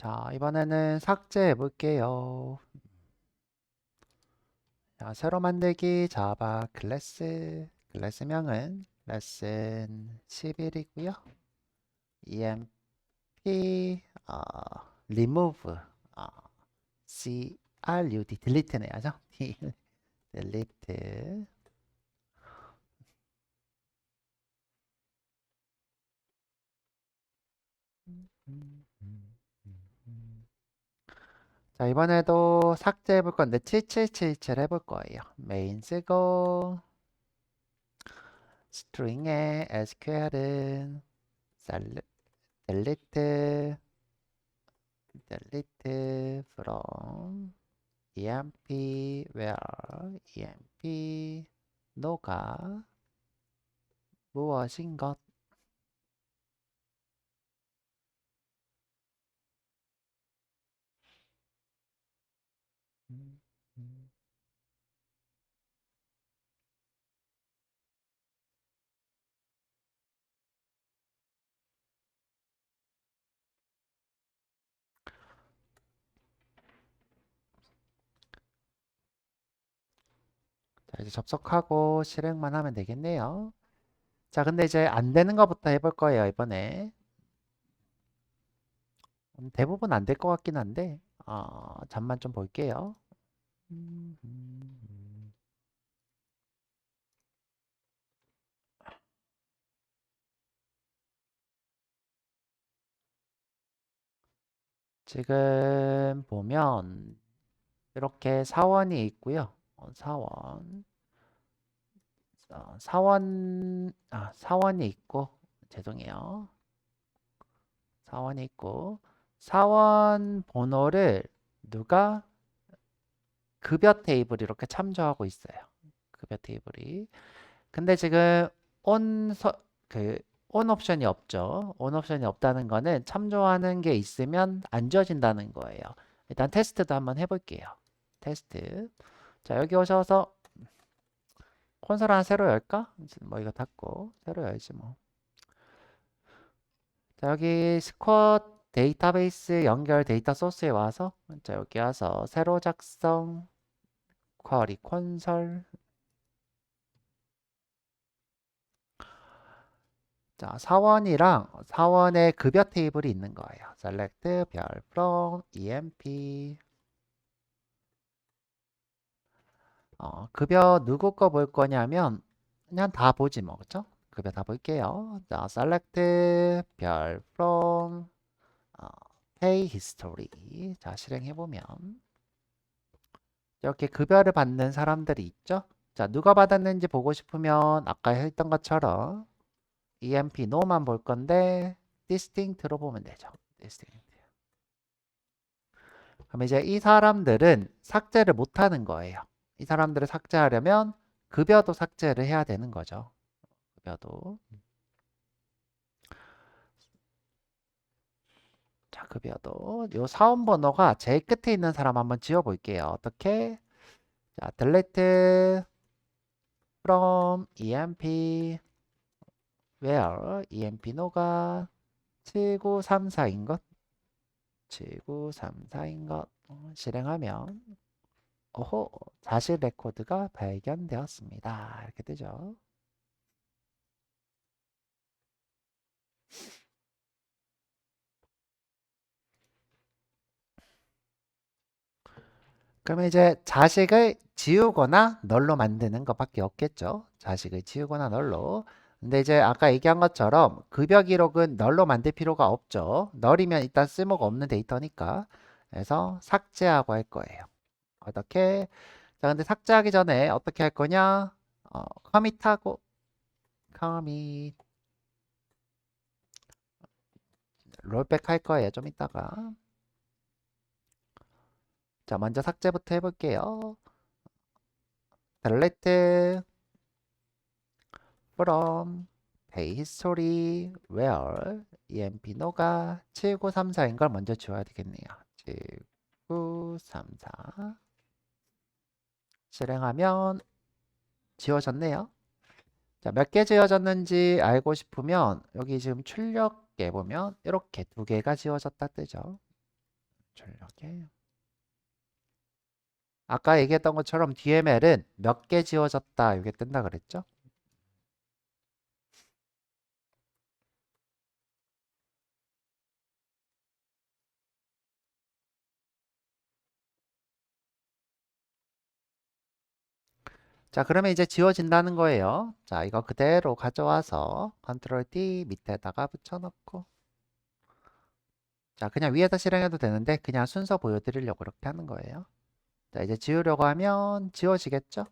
자, 이번에는 삭제해 볼게요. 자, 새로 만들기 자바 클래스명은 레슨 11이고요. emp remove crud delete는 해야죠. delete. 자, 이번에도 삭제해 볼 건데 7777 해볼 거예요. 메인 쓰고 string의 sql은 delete from emp where emp no가 무엇인 것. 자, 이제 접속하고 실행만 하면 되겠네요. 자, 근데 이제 안 되는 것부터 해볼 거예요, 이번에. 대부분 안 될 것 같긴 한데, 잠만 좀 볼게요. 지금 보면 이렇게 사원이 있고요. 사원. 사원이 있고, 죄송해요. 사원이 있고, 사원 번호를 누가 급여 테이블 이렇게 참조하고 있어요. 급여 테이블이. 근데 지금 온, 서, 온 옵션이 없죠. 온 옵션이 없다는 거는 참조하는 게 있으면 안 지워진다는 거예요. 일단 테스트도 한번 해볼게요. 테스트. 자, 여기 오셔서 콘솔 하나 새로 열까? 뭐 이거 닫고 새로 열지 뭐. 자, 여기 스쿼트 데이터베이스 연결 데이터 소스에 와서 자, 여기 와서 새로 작성 쿼리 콘솔. 자, 사원이랑 사원의 급여 테이블이 있는 거예요. select 별 from emp. 급여 누구 거 볼 거냐면 그냥 다 보지 뭐, 그쵸? 급여 다 볼게요. 자, select 별 from 어, pay history. 자, 실행해 보면 이렇게 급여를 받는 사람들이 있죠? 자, 누가 받았는지 보고 싶으면 아까 했던 것처럼 emp no만 볼 건데 distinct로 보면 되죠. distinct. 그럼 이제 이 사람들은 삭제를 못 하는 거예요. 이 사람들을 삭제하려면 급여도 삭제를 해야 되는 거죠. 급여도. 자, 급여도. 요 사원 번호가 제일 끝에 있는 사람 한번 지워 볼게요. 어떻게? 자, delete from emp where emp 노가 7934인 것. 7934인 것. 실행하면 오호, 자실 레코드가 발견되었습니다. 이렇게 뜨죠. 그러면 이제 자식을 지우거나 널로 만드는 것밖에 없겠죠. 자식을 지우거나 널로. 근데 이제 아까 얘기한 것처럼 급여 기록은 널로 만들 필요가 없죠. 널이면 일단 쓸모가 없는 데이터니까. 그래서 삭제하고 할 거예요. 어떻게? 자, 근데 삭제하기 전에 어떻게 할 거냐? 커밋하고 커밋 롤백 할 거예요. 좀 이따가. 자, 먼저 삭제부터 해볼게요. delete from pay history where emp 노가 7934인 걸 먼저 지워야 되겠네요. 7934 실행하면 지워졌네요. 자, 몇 개 지워졌는지 알고 싶으면 여기 지금 출력에 보면 이렇게 두 개가 지워졌다 뜨죠. 출력에. 아까 얘기했던 것처럼 DML은 몇 개 지워졌다 이게 뜬다 그랬죠? 자, 그러면 이제 지워진다는 거예요. 자, 이거 그대로 가져와서 컨트롤 D 밑에다가 붙여놓고 자, 그냥 위에다 실행해도 되는데 그냥 순서 보여드리려고 그렇게 하는 거예요. 자, 이제 지우려고 하면 지워지겠죠?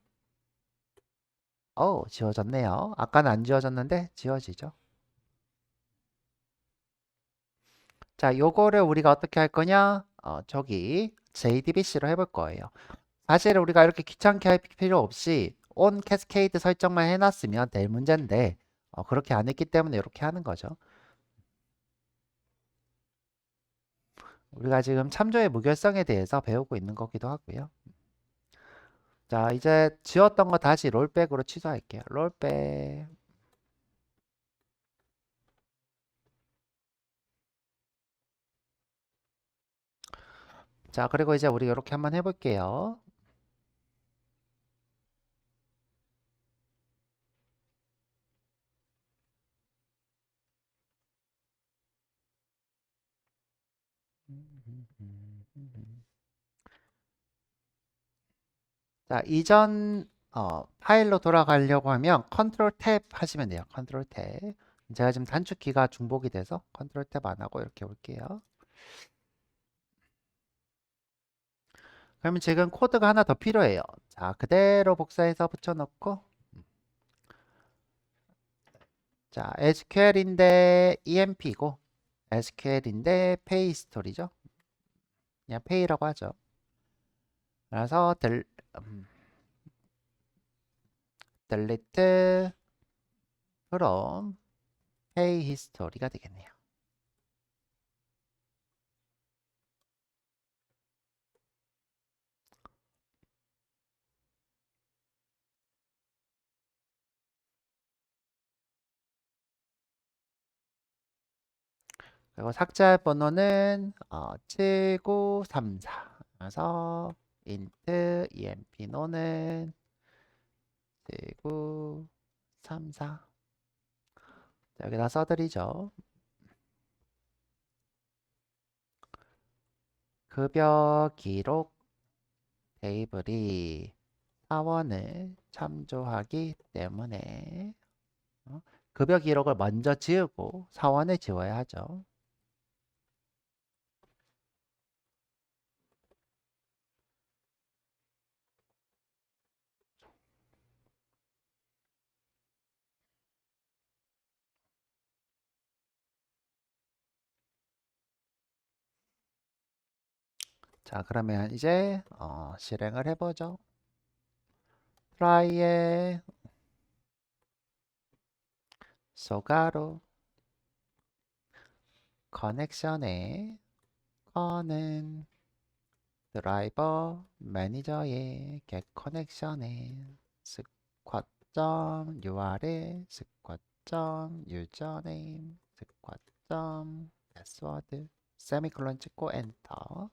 지워졌네요. 아까는 안 지워졌는데 지워지죠. 자, 요거를 우리가 어떻게 할 거냐? 저기 JDBC로 해볼 거예요. 사실 우리가 이렇게 귀찮게 할 필요 없이 on 캐스케이드 설정만 해놨으면 될 문제인데 그렇게 안 했기 때문에 이렇게 하는 거죠. 우리가 지금 참조의 무결성에 대해서 배우고 있는 거기도 하고요. 자, 이제 지웠던 거 다시 롤백으로 취소할게요. 롤백. 자, 그리고 이제 우리 이렇게 한번 해볼게요. 자, 이전 파일로 돌아가려고 하면 컨트롤 탭 하시면 돼요. 컨트롤 탭. 제가 지금 단축키가 중복이 돼서 컨트롤 탭 안 하고 이렇게 올게요. 그러면 지금 코드가 하나 더 필요해요. 자, 그대로 복사해서 붙여놓고 자, SQL인데 EMP고 SQL인데 페이 스토리죠. 그냥 페이라고 하죠. 그래서 음, delete from pay history가 되겠네요. 그리고 삭제할 번호는 7934. 그래서 int emp 노는 7934. 여기다 써드리죠. 급여 기록 테이블이 사원을 참조하기 때문에 급여 기록을 먼저 지우고 사원을 지워야 하죠. 자, 그러면 이제 실행을 해보죠. try에 소가로 커넥션에 커는 드라이버 매니저의 get 커넥션에 squad.url squad.username squad.password 세미콜론 찍고 엔터.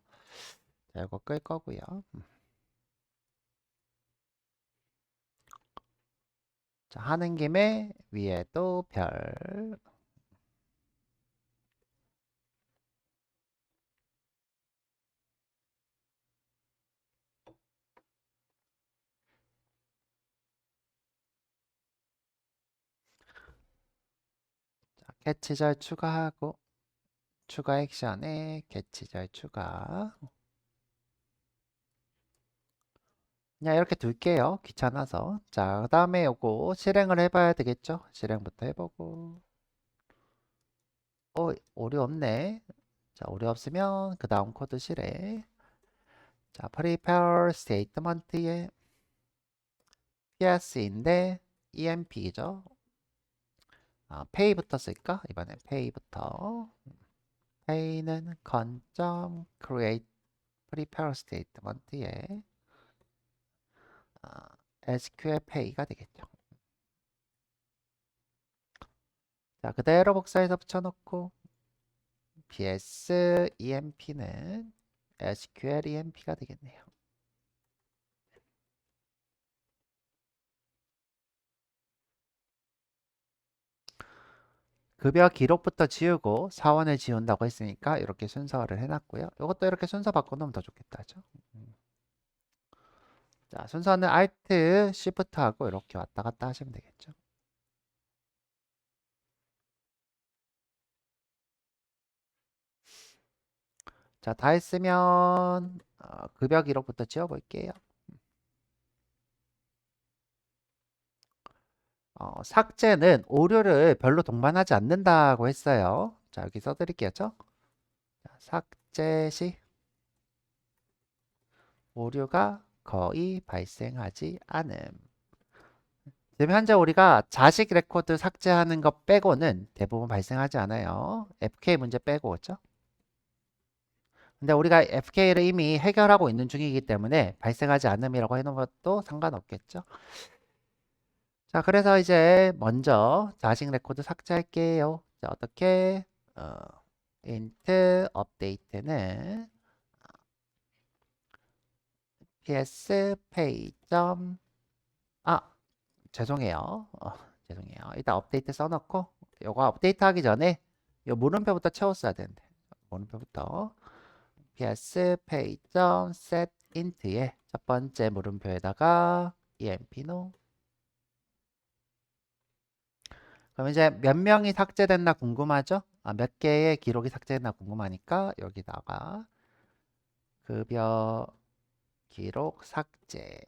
자, 이거 끌 거고요. 자, 하는 김에 위에도 별. 자, 캐치절 추가하고 추가 액션에 캐치절 추가. 그냥 이렇게 둘게요. 귀찮아서. 자, 그 다음에 요거 실행을 해봐야 되겠죠? 실행부터 해보고. 오류 없네. 자, 오류 없으면 그 다음 코드 실행. 자, prepare statement에 PS인데 EMP죠. pay부터 쓸까? 이번에 pay부터. pay는 con. create prepare statement에 SQL pay가 되겠죠. 자, 그대로 복사해서 붙여놓고 PS EMP는 SQL EMP가 되겠네요. 급여 기록부터 지우고 사원을 지운다고 했으니까 이렇게 순서를 해놨고요. 이것도 이렇게 순서 바꿔놓으면 더 좋겠다. 죠 자, 순서는 Alt, Shift 하고 이렇게 왔다 갔다 하시면 되겠죠. 자, 다 했으면 급여 기록부터 지워볼게요. 삭제는 오류를 별로 동반하지 않는다고 했어요. 자, 여기 써드릴게요. 자, 삭제 시 오류가 거의 발생하지 않음. 지금 현재 우리가 자식 레코드 삭제하는 것 빼고는 대부분 발생하지 않아요. FK 문제 빼고, 그죠? 근데 우리가 FK를 이미 해결하고 있는 중이기 때문에 발생하지 않음이라고 해놓은 것도 상관없겠죠? 자, 그래서 이제 먼저 자식 레코드 삭제할게요. 자, 어떻게? int update는 ps pay 죄송해요. 죄송해요. 일단 업데이트 써놓고 요거 업데이트 하기 전에 요 물음표부터 채웠어야 되는데 물음표부터 ps pay set int의 첫 번째 물음표에다가 emp no. 그럼 이제 몇 명이 삭제됐나 궁금하죠? 몇 개의 기록이 삭제됐나 궁금하니까 여기다가 급여 기록 삭제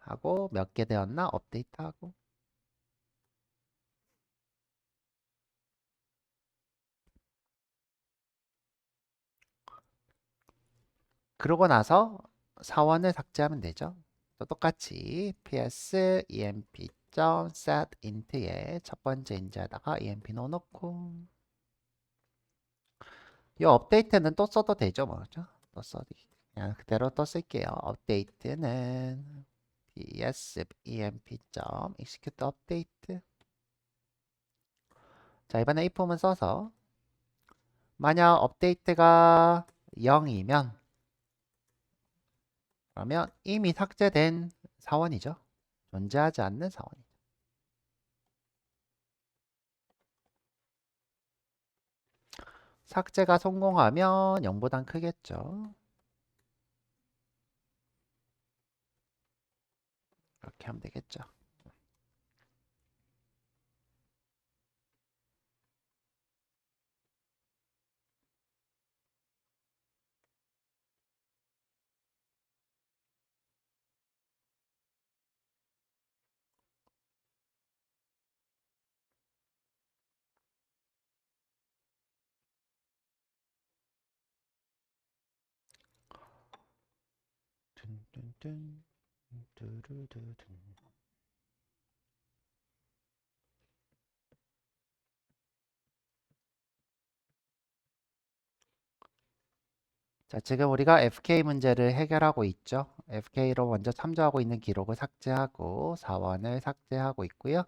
하고 몇 개 되었나 업데이트하고. 그러고 나서 사원을 삭제하면 되죠. 또 똑같이 ps emp.set int에 첫 번째 인자에다가 emp 넣어놓고 이 업데이트는 또 써도 되죠, 뭐죠? 또 써도 그냥 그대로 또 쓸게요. 업데이트는 ps emp.execute update. 자, 이번에 if만 써서 만약 업데이트가 0이면 그러면 이미 삭제된 사원이죠. 존재하지 않는 사원이죠. 삭제가 성공하면 0보단 크겠죠. 이렇게 하면 되겠죠. 둔둔둔 두루두둔. 자, 지금 우리가 FK 문제를 해결하고 있죠. FK로 먼저 참조하고 있는 기록을 삭제하고 사원을 삭제하고 있고요.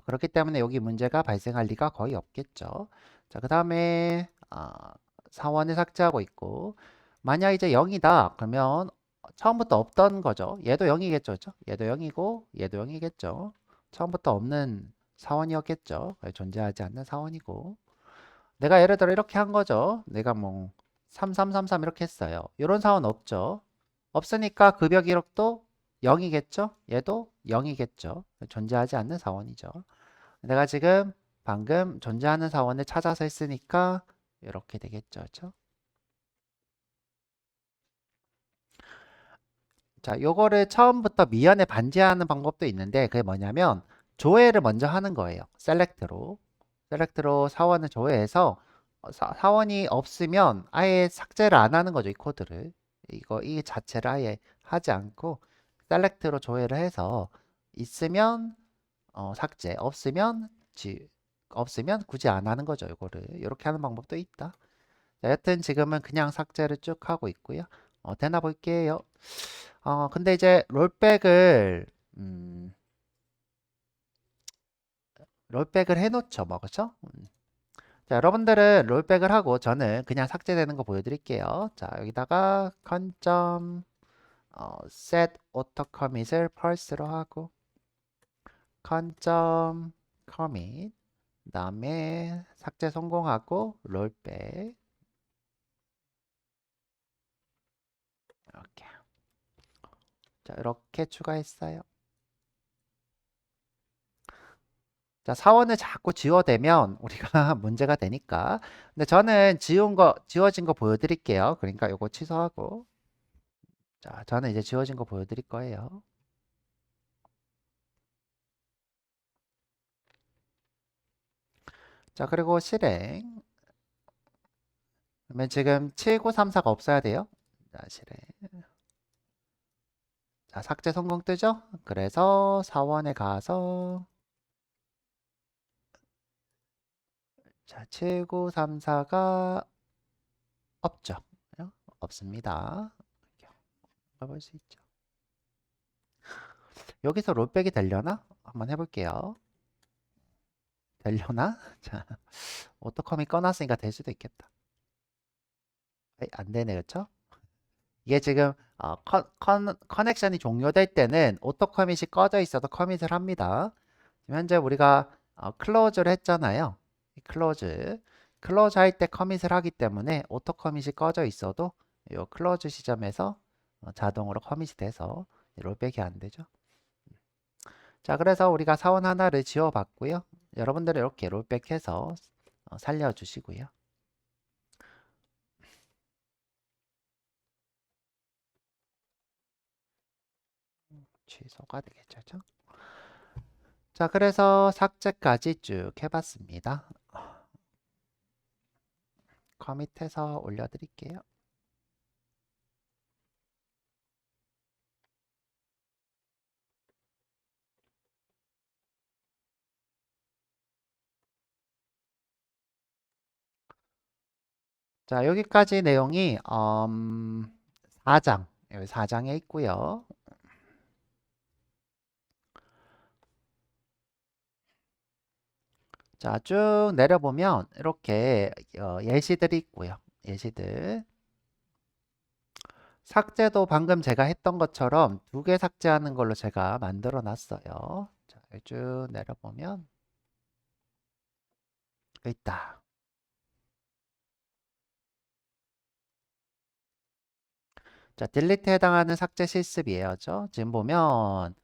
그렇기 때문에 여기 문제가 발생할 리가 거의 없겠죠. 자, 그 다음에 사원을 삭제하고 있고 만약 이제 0이다 그러면 처음부터 없던 거죠. 얘도 0이겠죠. 그렇죠? 얘도 0이고 얘도 0이겠죠. 처음부터 없는 사원이었겠죠. 존재하지 않는 사원이고 내가 예를 들어 이렇게 한 거죠. 내가 뭐 3333 이렇게 했어요. 이런 사원 없죠. 없으니까 급여 기록도 0이겠죠. 얘도 0이겠죠. 존재하지 않는 사원이죠. 내가 지금 방금 존재하는 사원을 찾아서 했으니까 이렇게 되겠죠. 그렇죠? 자, 요거를 처음부터 미연에 반지하는 방법도 있는데 그게 뭐냐면 조회를 먼저 하는 거예요. 셀렉트로 사원을 조회해서 사원이 없으면 아예 삭제를 안 하는 거죠. 이 코드를. 이 자체를 아예 하지 않고 셀렉트로 조회를 해서 있으면 삭제, 없으면 굳이 안 하는 거죠. 이거를. 이렇게 하는 방법도 있다. 자, 여튼 지금은 그냥 삭제를 쭉 하고 있고요. 되나 볼게요. 근데 이제 롤백을 해놓죠, 뭐, 그쵸? 자, 여러분들은 롤백을 하고 저는 그냥 삭제되는 거 보여드릴게요. 자, 여기다가 컨점 set auto commit을 pulse로 하고 컨점 commit 그다음에 삭제 성공하고 롤백 이렇게 자, 이렇게 추가했어요. 자, 사원을 자꾸 지워대면 우리가 문제가 되니까. 근데 저는 지워진 거 보여드릴게요. 그러니까 요거 취소하고. 자, 저는 이제 지워진 거 보여드릴 거예요. 자, 그리고 실행. 그러면 지금 7934가 없어야 돼요. 자, 실행. 자, 삭제 성공 뜨죠? 그래서 사원에 가서 자, 7934가 없죠. 없습니다. 볼 수 있죠. 여기서 롤백이 되려나? 한번 해볼게요. 되려나? 자, 오토컴이 꺼놨으니까 될 수도 있겠다. 에이, 안 되네, 그쵸? 이게 지금 커넥션이 종료될 때는 오토커밋이 꺼져 있어도 커밋을 합니다. 지금 현재 우리가 클로즈를 했잖아요. 클로즈 할 때 커밋을 하기 때문에 오토커밋이 꺼져 있어도 이 클로즈 시점에서 자동으로 커밋이 돼서 롤백이 안 되죠. 자, 그래서 우리가 사원 하나를 지워봤고요. 여러분들은 이렇게 롤백해서 살려주시고요. 취소가 되겠죠. 자, 그래서 삭제까지 쭉 해봤습니다. 커밋해서 올려드릴게요. 자, 여기까지 내용이 4장, 여기 4장에 있고요. 자, 쭉 내려보면 이렇게 예시들이 있고요. 예시들. 삭제도 방금 제가 했던 것처럼 2개 삭제하는 걸로 제가 만들어 놨어요. 자, 쭉 내려보면 있다. 자, 딜리트에 해당하는 삭제 실습이에요. 지금 보면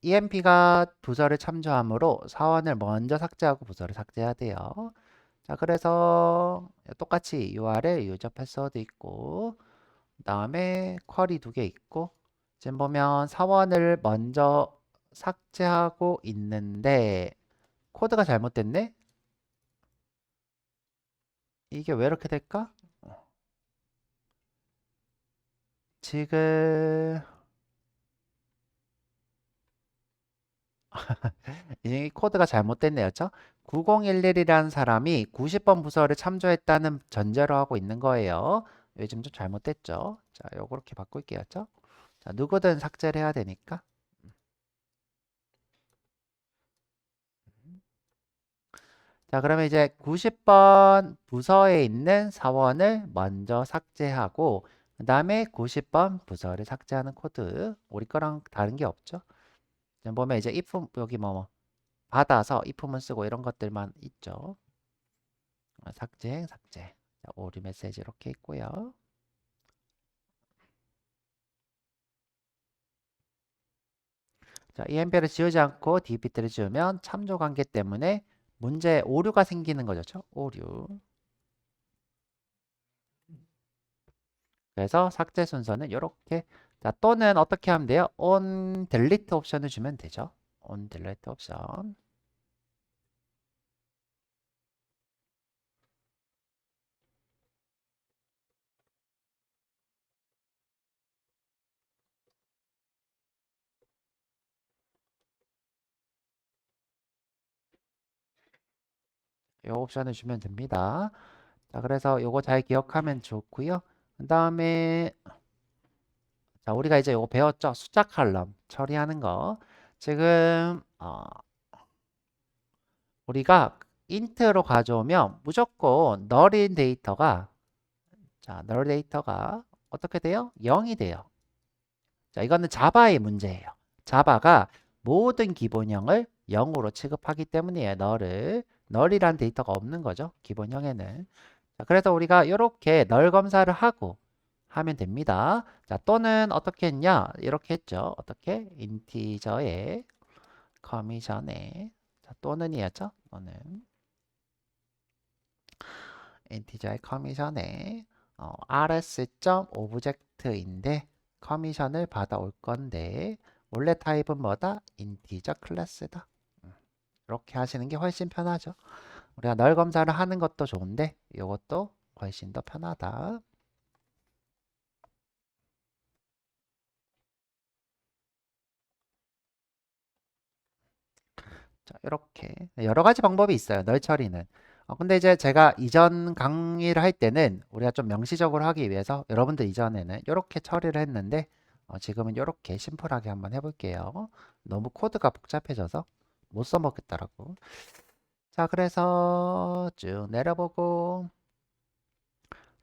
EMP가 부서를 참조하므로 사원을 먼저 삭제하고 부서를 삭제해야 돼요. 자, 그래서 똑같이 URL 유저 패스워드 있고 그다음에 쿼리 2개 있고 지금 보면 사원을 먼저 삭제하고 있는데 코드가 잘못됐네? 이게 왜 이렇게 될까? 지금 이 코드가 잘못됐네요. 9011이라는 사람이 90번 부서를 참조했다는 전제로 하고 있는 거예요. 요즘 좀 잘못됐죠. 자, 요렇게 바꿀게요. 자, 누구든 삭제를 해야 되니까. 자, 그러면 이제 90번 부서에 있는 사원을 먼저 삭제하고 그 다음에 90번 부서를 삭제하는 코드. 우리 거랑 다른 게 없죠. 지금 보면 이제 if 여기 뭐 받아서 if문 쓰고 이런 것들만 있죠. 삭제. 자, 오류 메시지 이렇게 있고요. 자, EMP를 지우지 않고 DBT를 지우면 참조 관계 때문에 문제 오류가 생기는 거죠. 오류. 그래서 삭제 순서는 이렇게. 자, 또는 어떻게 하면 돼요? on delete 옵션을 주면 되죠. on delete 옵션. 이 옵션을 주면 됩니다. 자, 그래서 요거 잘 기억하면 좋고요. 그 다음에 자, 우리가 이제 요거 배웠죠? 숫자 칼럼 처리하는 거. 지금 우리가 int로 가져오면 무조건 널인 데이터가 자, 널 데이터가 어떻게 돼요? 0이 돼요. 자, 이거는 자바의 문제예요. 자바가 모든 기본형을 0으로 취급하기 때문이에요. 널이란 데이터가 없는 거죠. 기본형에는. 자, 그래서 우리가 이렇게 널 검사를 하고 하면 됩니다. 자, 또는 어떻게 했냐? 이렇게 했죠. 어떻게? 인티저의 커미션에 자, 또는이었죠. 또는 인티저의 커미션에 rs.object인데 커미션을 받아올 건데 원래 타입은 뭐다? 인티저 클래스다. 이렇게 하시는 게 훨씬 편하죠. 우리가 널 검사를 하는 것도 좋은데 이것도 훨씬 더 편하다. 자, 이렇게 여러 가지 방법이 있어요. 널 처리는. 근데 이제 제가 이전 강의를 할 때는 우리가 좀 명시적으로 하기 위해서 여러분들 이전에는 이렇게 처리를 했는데 지금은 이렇게 심플하게 한번 해볼게요. 너무 코드가 복잡해져서 못 써먹겠더라고. 자, 그래서 쭉 내려보고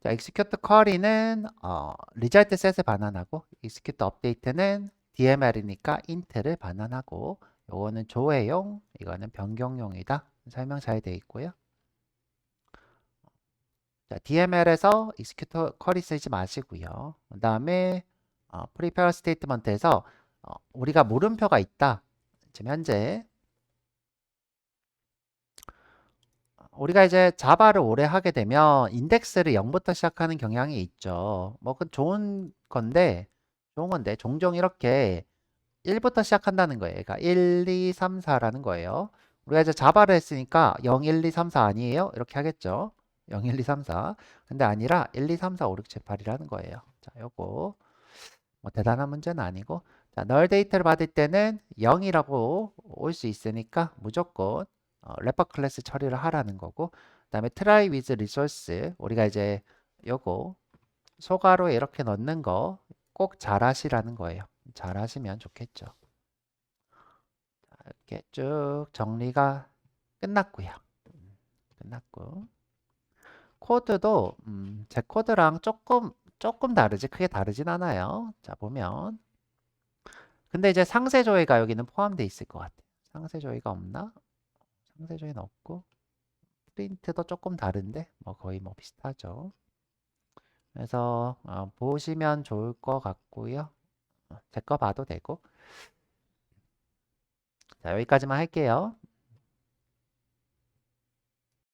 자, execute query는 result set을 반환하고 execute update는 DML이니까 int를 반환하고 요거는 조회용, 이거는 변경용이다. 설명 잘 되어 있고요. 자, DML에서 execute query 쓰지 마시고요. 그 다음에 prepare statement에서 우리가 물음표가 있다. 지금 현재 우리가 이제 자바를 오래 하게 되면 인덱스를 0부터 시작하는 경향이 있죠. 뭐 그 좋은 건데 종종 이렇게 1부터 시작한다는 거예요. 그러니까 1, 2, 3, 4라는 거예요. 우리가 이제 자바를 했으니까 0, 1, 2, 3, 4 아니에요? 이렇게 하겠죠. 0, 1, 2, 3, 4. 근데 아니라 1, 2, 3, 4, 5, 6, 7, 8이라는 거예요. 자, 요거 뭐 대단한 문제는 아니고 자, 널 데이터를 받을 때는 0이라고 올 수 있으니까 무조건 래퍼 클래스 처리를 하라는 거고 그다음에 try with resource 우리가 이제 요거 소괄호에 이렇게 넣는 거 꼭 잘 하시라는 거예요. 잘 하시면 좋겠죠. 자, 이렇게 쭉 정리가 끝났고요. 끝났고 코드도 제 코드랑 조금 다르지 크게 다르진 않아요. 자 보면 근데 이제 상세 조회가 여기는 포함되어 있을 것 같아요. 상세 조회가 없나? 상세 조회는 없고 프린트도 조금 다른데 뭐 거의 뭐 비슷하죠. 그래서 보시면 좋을 것 같고요. 제 거 봐도 되고. 자, 여기까지만 할게요.